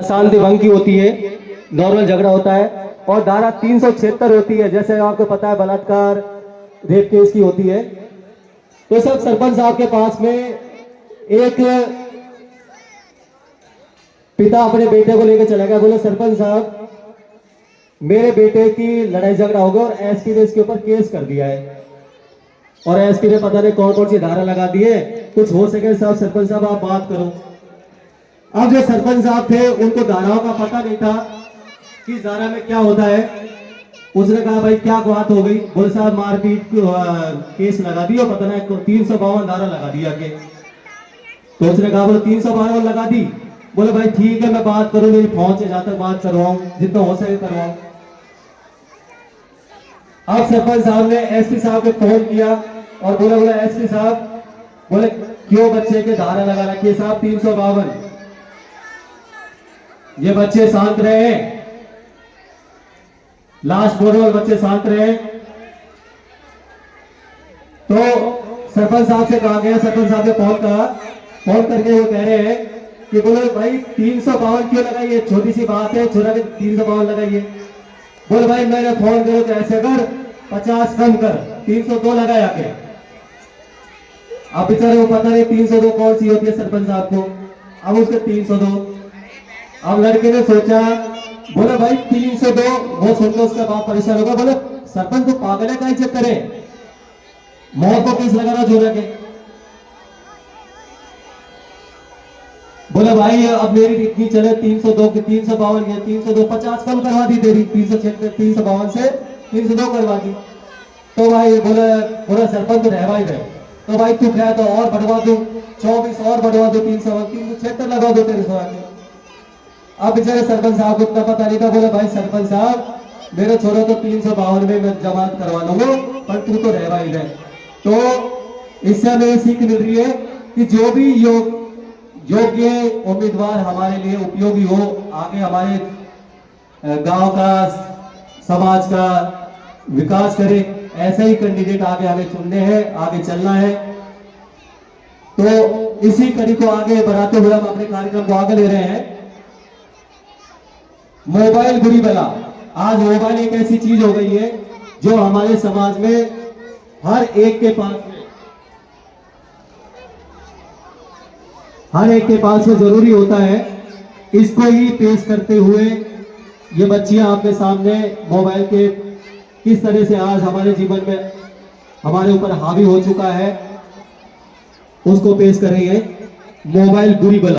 शांति भंग की होती है, नॉर्मल झगड़ा होता है। और धारा 376 होती है, जैसे आपको पता है बलात्कार रेप केस की होती है। तो सब सरपंच साहब के पास में एक पिता अपने बेटे को लेकर चला गया, बोले सरपंच साहब मेरे बेटे की लड़ाई झगड़ा हो गया और एसपी ने इसके ऊपर केस कर दिया है, और एसपी ने पता नहीं कौन कौन सी धारा लगा दी है, कुछ हो सके साहब सरपंच साहब आप बात करो। अब जो सरपंच साहब थे उनको धाराओं का पता नहीं था कि धारा में क्या होता है। उसने कहा भाई क्या बात हो गई, बोले साहब मारपीट केस लगा दिया, पता नहीं 352 धारा लगा दिया के। तो उसने कहा बोले 352 लगा दी, बोले भाई ठीक है मैं बात करूं, मेरी पहुंच है जहां तक बात करवाऊं, जितना हो सके करवाऊं। अब सरपंच साहब ने एसपी साहब को फोन किया और बोले एसपी साहब बोले क्यों बच्चे के धारा लगा रखी है साहब 352, ये बच्चे शांत रहे, लास्ट बोर्ड वाले बच्चे शांत रहे। तो सरपंच साहब से कहा गया, सरपंच साहब ने फोन करके वो कह रहे हैं कि बोले भाई 352 क्यों लगाइए, छोटी सी बात है, छोरा के 352 लगाइए। बोले भाई मैंने फोन करो तो ऐसे कर 50 कम कर 302 लगाया के। अब बेचारे को पता नहीं 302 कौन सी होती है सरपंच साहब को, अब उसके 302। अब लड़के ने सोचा, बोले भाई 302, वो सुनकर उसका बाप परेशान होगा, बोले सरपंच तो पागल है, कहीं चेक करे मौत को केस लगाना छोरा के। बोले भाई अब मेरी इतनी चले 302 की 352 है, 302 50 कम करवा दी तेरी, 352 से 302 करवा दी। तो भाई बोले सरपंच तो रहवा ही रहे, तो भाई तू कहे तो और बढ़वा दो 24 और बढ़वा दो 376 लगा दो तेरे सवाल में। अब बेचारे सरपंच साहब को इतना पता नहीं था, बोले भाई सरपंच साहब मेरे छोरे तो 352 में मैं जमानत करवा लूंगा, पर तू तो रहवा ही रहे। तो इससे हमें सीख मिल रही है कि जो भी योग्य उम्मीदवार हमारे लिए उपयोगी हो, आगे हमारे गांव का समाज का विकास करे, ऐसे ही कैंडिडेट आगे हमें चुनने हैं, आगे चलना है। तो इसी कड़ी को आगे बढ़ाते हुए हम अपने कार्यक्रम को आगे ले रहे हैं। मोबाइल बुरी बला, आज मोबाइल एक ऐसी चीज हो गई है जो हमारे समाज में हर एक के पास में जरूरी होता है। इसको ही पेश करते हुए ये बच्चियां आपके सामने मोबाइल के किस तरह से आज हमारे जीवन में हमारे ऊपर हावी हो चुका है उसको पेश कर रही है। मोबाइल बुरी बला।